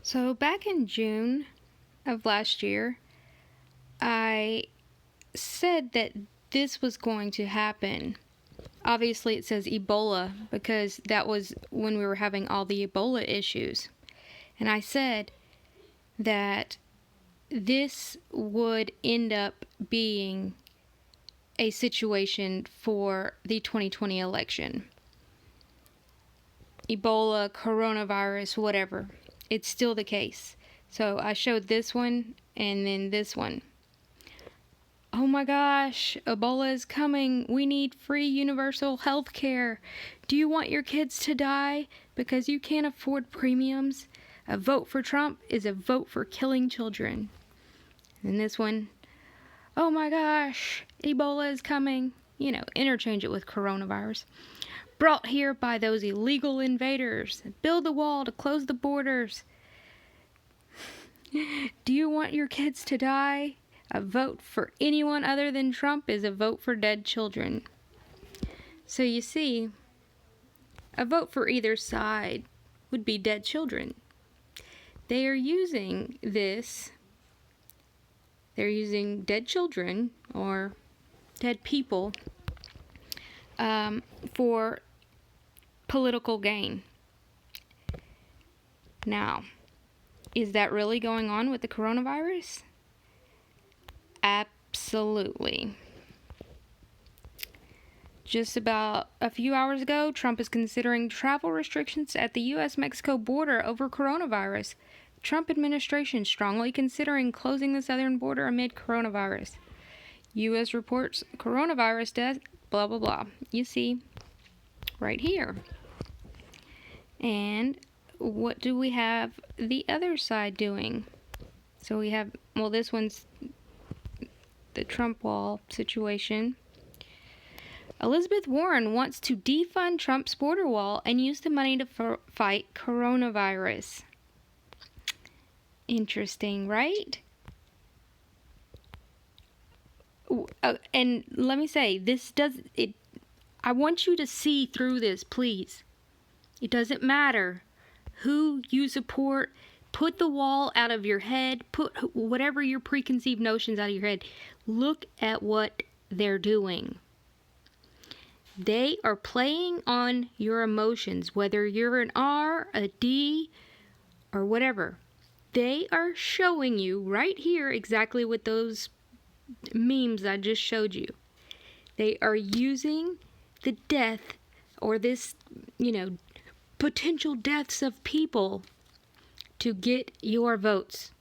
So back in June of last year, I said that this was going to happen. Obviously, it says Ebola because that was when we were having all the Ebola issues. And I said that this would end up being a situation for the 2020 election. Ebola, coronavirus, whatever. It's still the case. So I showed this one and then this one. Oh my gosh, Ebola is coming. We need free universal health care. Do you want your kids to die because you can't afford premiums? A vote for Trump is a vote for killing children. And this one, oh my gosh, Ebola is coming. Interchange it with coronavirus. Brought here by those illegal invaders. Build the wall to close the borders. Do you want your kids to die? A vote for anyone other than Trump is a vote for dead children. So you see, a vote for either side would be dead children. They are using this. They're using dead children or dead people for political gain. Now, is that really going on with the coronavirus? Absolutely. Just about a few hours ago, Trump is considering travel restrictions at the U.S.-Mexico border over coronavirus. Trump administration strongly considering closing the southern border amid coronavirus. U.S. reports coronavirus death, blah, blah, blah. You see, right here. And what do we have the other side doing? So we have, this one's the Trump wall situation. Elizabeth Warren wants to defund Trump's border wall and use the money to fight coronavirus. Interesting, right? And let me say, I want you to see through this, please. It doesn't matter who you support. Put the wall out of your head. Put whatever your preconceived notions out of your head. Look at what they're doing. They are playing on your emotions, whether you're an R, a D, or whatever. They are showing you right here exactly what those memes I just showed you. They are using the death or this, potential deaths of people to get your votes.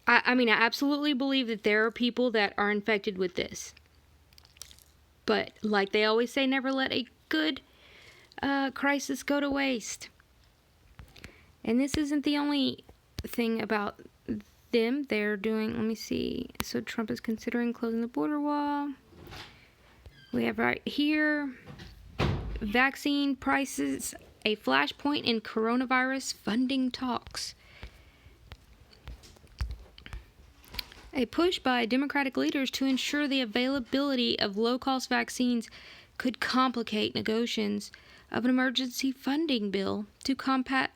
I absolutely believe that there are people that are infected with this. But like they always say, never let a good crisis go to waste. And this isn't the only thing about them. They're doing, let me see. So Trump is considering closing the border wall. We have right here, vaccine prices, a flashpoint in coronavirus funding talks. A push by Democratic leaders to ensure the availability of low-cost vaccines could complicate negotiations of an emergency funding bill to combat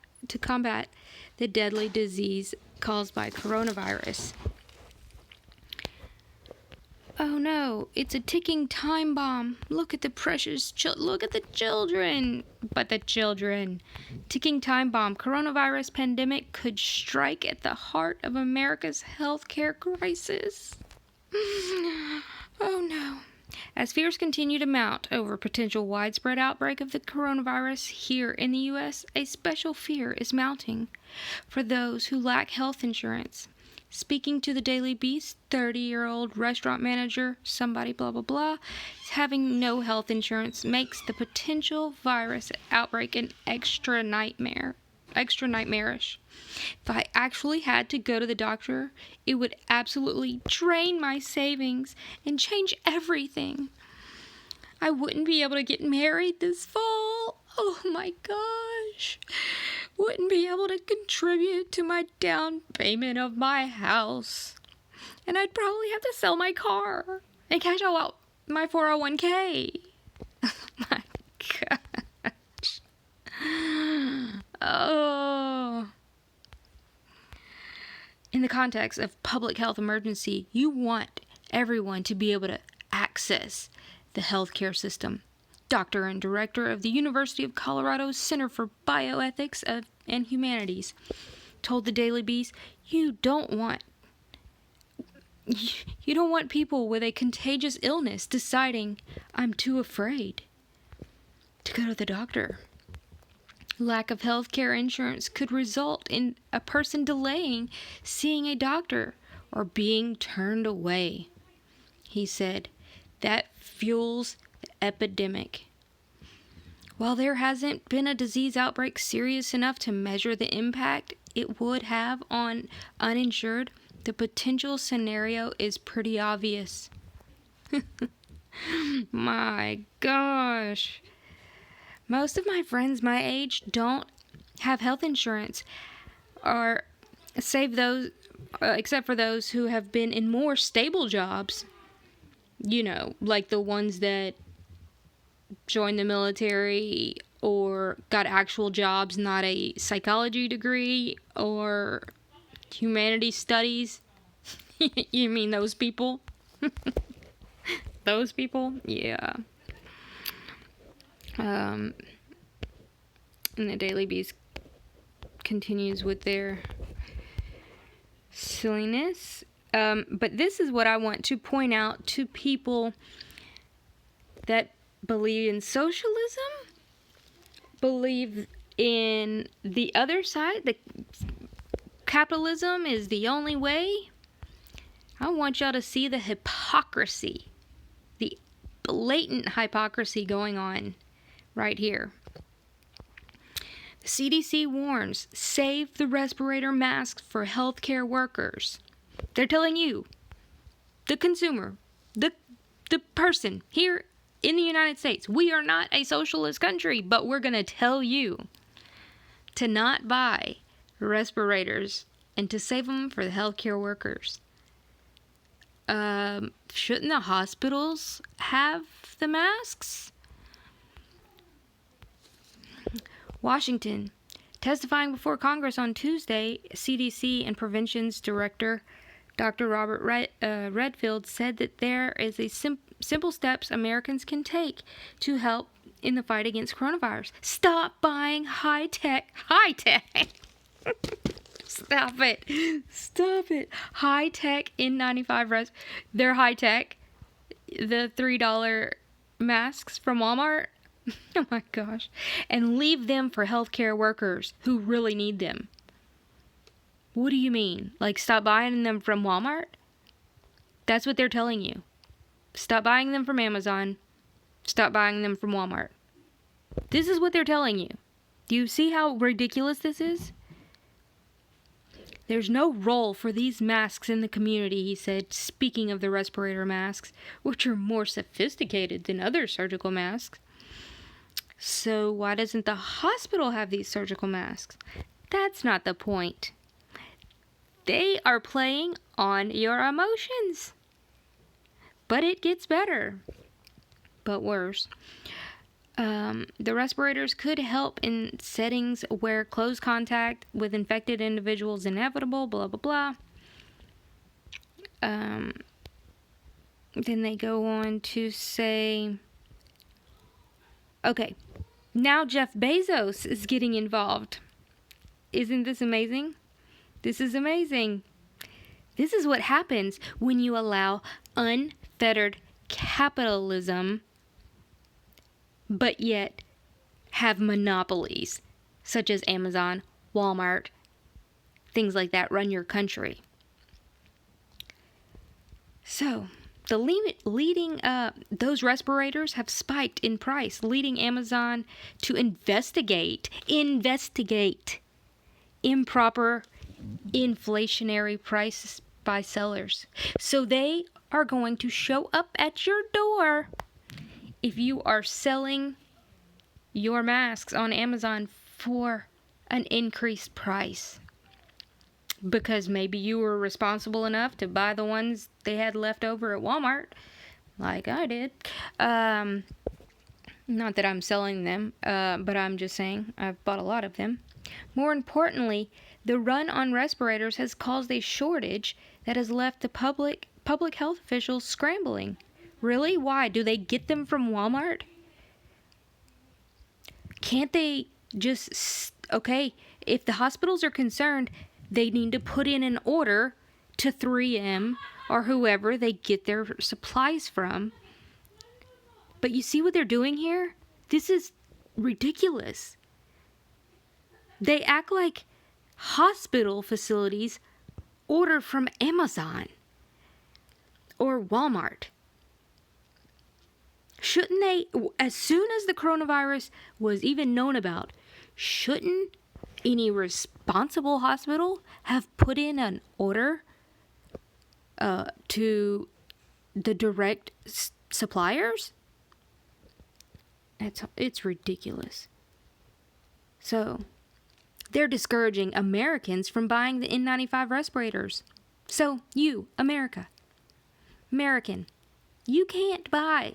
the deadly disease caused by coronavirus. Oh no, it's a ticking time bomb. Look at the precious look at the children. But the children. Ticking time bomb. Coronavirus pandemic could strike at the heart of America's healthcare crisis. Oh no. As fears continue to mount over potential widespread outbreak of the coronavirus here in the U.S., a special fear is mounting for those who lack health insurance. Speaking to the Daily Beast, 30-year-old restaurant manager, somebody blah blah blah, having no health insurance makes the potential virus outbreak an extra nightmarish. If I actually had to go to the doctor, it would absolutely drain my savings and change everything. I wouldn't be able to get married this fall. Oh my gosh. Wouldn't be able to contribute to my down payment of my house. And I'd probably have to sell my car and cash out my 401k. Oh my gosh. Oh. In the context of public health emergency, you want everyone to be able to access the healthcare system. Doctor and director of the University of Colorado's Center for Bioethics and Humanities told the Daily Beast, you don't want people with a contagious illness deciding, I'm too afraid to go to the doctor. Lack of health care insurance could result in a person delaying seeing a doctor or being turned away. He said, that fuels the epidemic. While there hasn't been a disease outbreak serious enough to measure the impact it would have on uninsured, the potential scenario is pretty obvious. My gosh. Most of my friends my age don't have health insurance, or except for those who have been in more stable jobs. You know, like the ones that joined the military or got actual jobs, not a psychology degree or humanities studies. You mean those people? Those people? Yeah. And the Daily Beast continues with their silliness. But this is what I want to point out to people that believe in socialism, believe in the other side, that capitalism is the only way. I want y'all to see the hypocrisy, the blatant hypocrisy going on right here. The CDC warns, save the respirator masks for healthcare workers. They're telling you, the consumer, the person here in the United States, we are not a socialist country, but we're going to tell you to not buy respirators and to save them for the healthcare workers. Shouldn't the hospitals have the masks? Washington. Testifying before Congress on Tuesday, CDC and Prevention's Director, Dr. Robert Redfield, said that there is a simple steps Americans can take to help in the fight against coronavirus. Stop buying high-tech. Stop it. High-tech N95 they're high-tech. The $3 masks from Walmart. Oh my gosh. And leave them for healthcare workers who really need them. What do you mean? Like, stop buying them from Walmart? That's what they're telling you. Stop buying them from Amazon. Stop buying them from Walmart. This is what they're telling you. Do you see how ridiculous this is? There's no role for these masks in the community, he said, speaking of the respirator masks, which are more sophisticated than other surgical masks. So why doesn't the hospital have these surgical masks? That's not the point. They are playing on your emotions. But it gets better. But worse. The respirators could help in settings where close contact with infected individuals is inevitable, blah, blah, blah. Then they go on to say, okay, now Jeff Bezos is getting involved. Isn't this amazing? This is amazing. This is what happens when you allow unfettered capitalism, but yet have monopolies, such as Amazon, Walmart, things like that run your country. So, those respirators have spiked in price, leading Amazon to investigate improper inflationary prices by sellers. So they are going to show up at your door if you are selling your masks on Amazon for an increased price. Because maybe you were responsible enough to buy the ones they had left over at Walmart, like I did. Not that I'm selling them, but I'm just saying I've bought a lot of them. More importantly, the run on respirators has caused a shortage that has left the public health officials scrambling. Really? Why? Do they get them from Walmart? Can't they just, okay, if the hospitals are concerned, they need to put in an order to 3M or whoever they get their supplies from. But you see what they're doing here? This is ridiculous. They act like hospital facilities order from Amazon or Walmart. Shouldn't they, as soon as the coronavirus was even known about, shouldn't any responsible hospital have put in an order to the direct suppliers? It's ridiculous. So, they're discouraging Americans from buying the N95 respirators. So, you, American, you can't buy.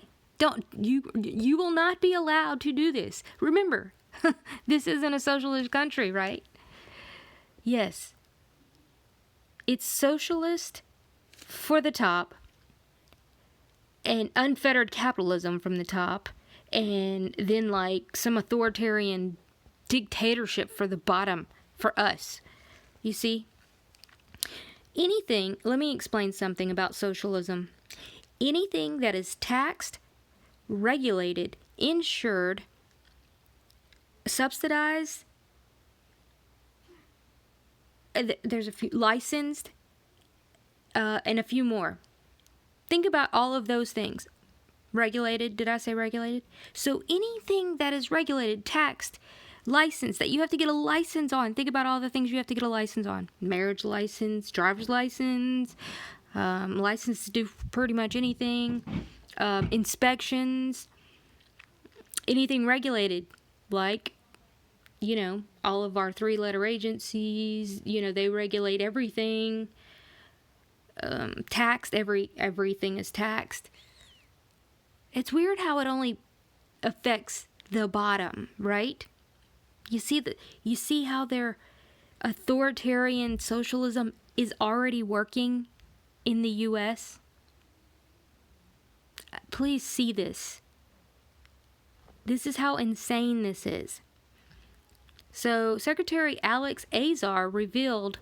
You will not be allowed to do this. Remember, this isn't a socialist country, right? Yes. It's socialist for the top and unfettered capitalism from the top, and then like some authoritarian dictatorship for the bottom for us. You see? Let me explain something about socialism. Anything that is taxed, regulated, insured, subsidized, there's a few, licensed, and a few more. Think about all of those things. Regulated, did I say regulated? So anything that is regulated, taxed, licensed, that you have to get a license on. Think about all the things you have to get a license on. Marriage license, driver's license, license to do pretty much anything, inspections, anything regulated, like, all of our 3-letter agencies, they regulate everything. Taxed, everything is taxed. It's weird how it only affects the bottom, right? You see how their authoritarian socialism is already working in the U.S.? Please see this. This is how insane this is. So, Secretary Alex Azar revealed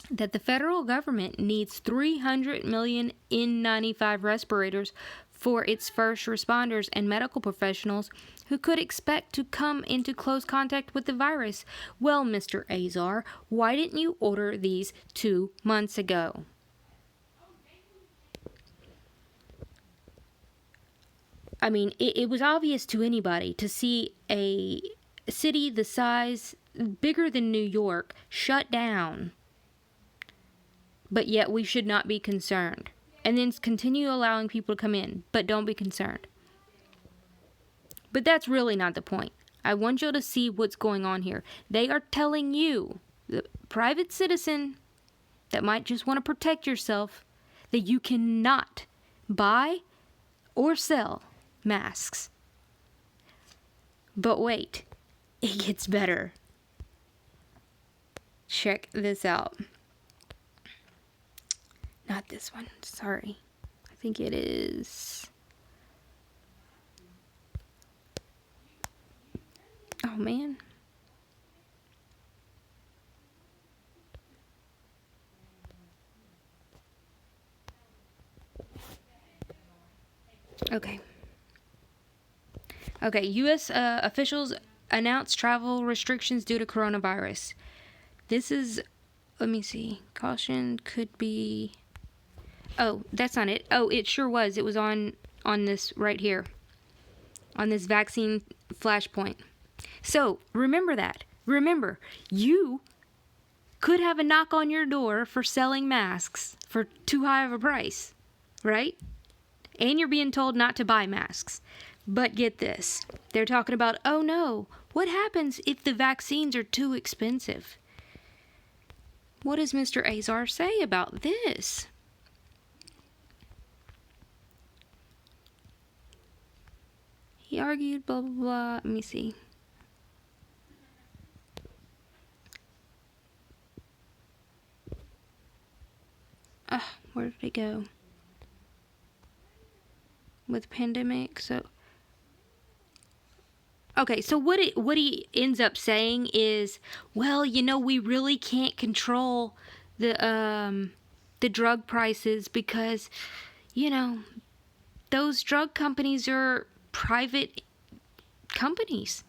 that the federal government needs 300 million N95 respirators for its first responders and medical professionals who could expect to come into close contact with the virus. Well, Mr. Azar, why didn't you order these 2 months ago? I mean, it was obvious to anybody to see a city the size, bigger than New York, shut down. But yet we should not be concerned. And then continue allowing people to come in, but don't be concerned. But that's really not the point. I want you to see what's going on here. They are telling you, the private citizen that might just want to protect yourself, that you cannot buy or sell masks. But wait, it gets better. Check this out. Not this one, sorry. I think it is. Oh man. Okay, U.S. Officials announced travel restrictions due to coronavirus. This is, let me see, caution could be, oh, that's not it. Oh, it sure was. It was on this right here, on this vaccine flashpoint. So, remember that. Remember, you could have a knock on your door for selling masks for too high of a price, right? And you're being told not to buy masks. But get this. They're talking about, oh no, what happens if the vaccines are too expensive? What does Mr. Azar say about this? He argued, blah, blah, blah. Let me see. Where did it go? With pandemic, so... Okay, so what he ends up saying is, well, we really can't control the drug prices because, those drug companies are private companies.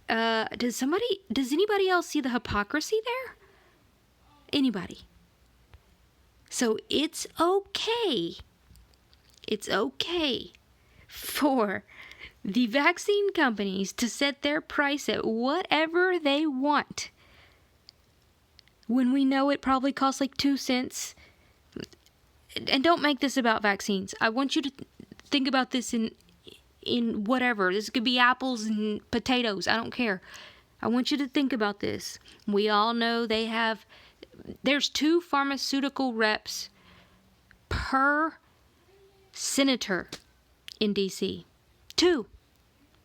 Does anybody else see the hypocrisy there? Anybody? So it's okay for the vaccine companies to set their price at whatever they want when we know it probably costs like 2 cents. And don't make this about vaccines. I want you to think about this in whatever. This could be apples and potatoes. I don't care. I want you to think about this. We all know there's 2 pharmaceutical reps per senator in D.C. 2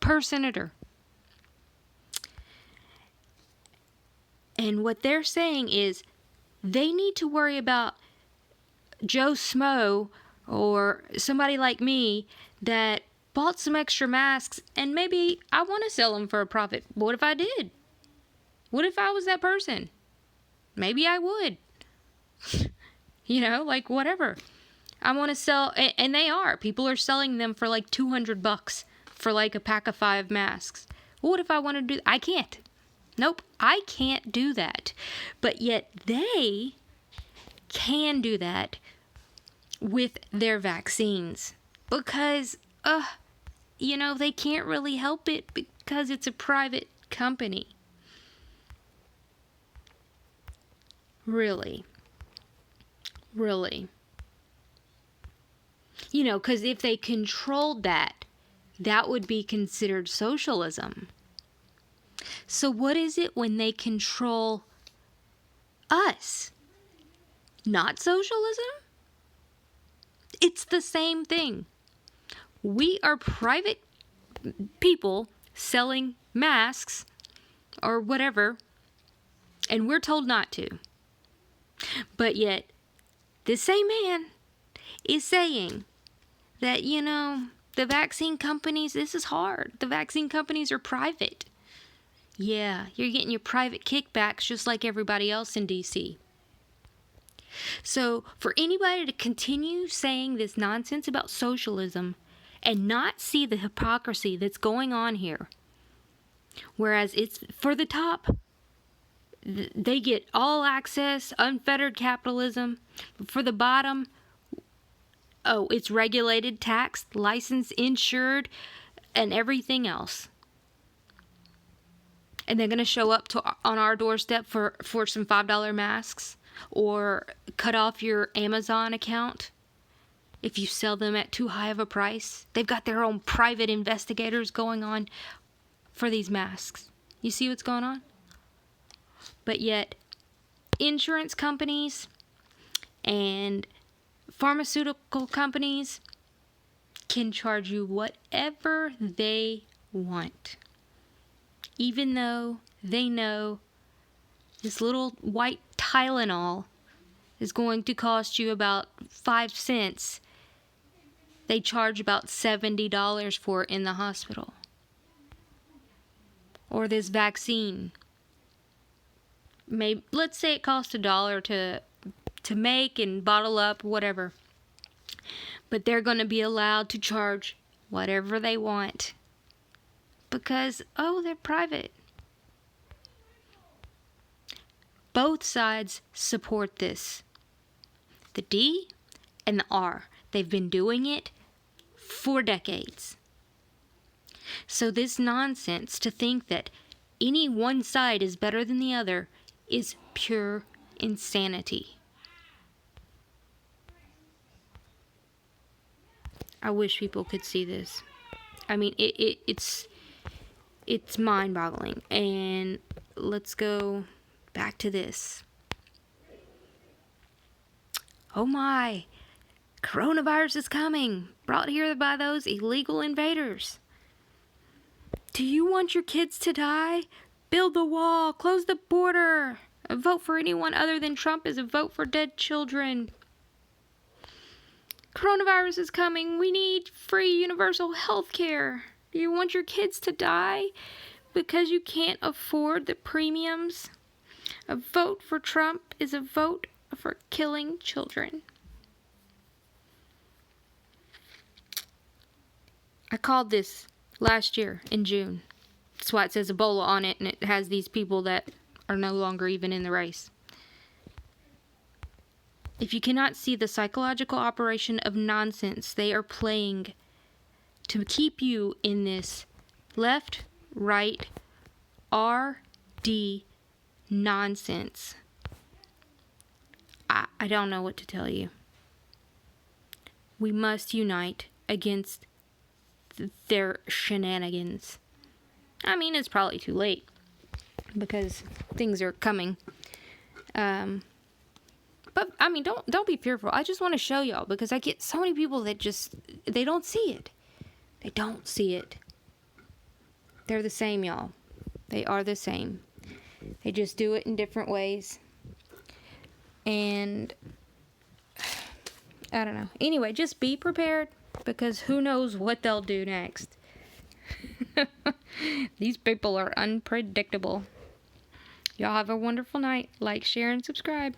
per senator. And what they're saying is they need to worry about Joe Smo or somebody like me that bought some extra masks and maybe I want to sell them for a profit. What if I did? What if I was that person? Maybe I would. Like whatever. I want to sell, and they are. People are selling them for like $200 for like a pack of 5 masks. What if I want to do? I can't. Nope, I can't do that. But yet they can do that with their vaccines because, they can't really help it because it's a private company. Really. Because if they controlled that would be considered socialism. So what is it when they control us? Not socialism? It's the same thing. We are private people selling masks or whatever, and we're told not to. But yet, this same man is saying that, the vaccine companies, this is hard. The vaccine companies are private. Yeah, you're getting your private kickbacks just like everybody else in D.C. So for anybody to continue saying this nonsense about socialism and not see the hypocrisy that's going on here, whereas it's for the top, they get all access, unfettered capitalism. For the bottom, it's regulated, taxed, licensed, insured, and everything else. And they're going to show up on our doorstep for some $5 masks or cut off your Amazon account if you sell them at too high of a price. They've got their own private investigators going on for these masks. You see what's going on? But yet, insurance companies and pharmaceutical companies can charge you whatever they want. Even though they know this little white Tylenol is going to cost you about 5 cents, they charge about $70 for it in the hospital. Or this vaccine. Let's say it costs $1 to make and bottle up, whatever. But they're going to be allowed to charge whatever they want. Because, they're private. Both sides support this. The D and the R. They've been doing it for decades. So this nonsense to think that any one side is better than the other is pure insanity. I wish people could see this. I mean, it's mind-boggling. And let's go back to this. Oh my, Coronavirus is coming, brought here by those illegal invaders. Do you want your kids to die? Build the wall, close the border. A vote for anyone other than Trump is a vote for dead children. Coronavirus is coming. We need free universal health care. Do you want your kids to die because you can't afford the premiums? A vote for Trump is a vote for killing children. I called this last year in June. That's why it says Ebola on it, and it has these people that are no longer even in the race. If you cannot see the psychological operation of nonsense they are playing to keep you in this left, right, RD nonsense, I don't know what to tell you. We must unite against their shenanigans. I mean, it's probably too late because things are coming. But I mean, don't be fearful. I just want to show y'all because I get so many people that they don't see it. They don't see it. They're the same, y'all. They are the same. They just do it in different ways. And I don't know. Anyway, just be prepared because who knows what they'll do next. These people are unpredictable. Y'all have a wonderful night. Like, share, and subscribe.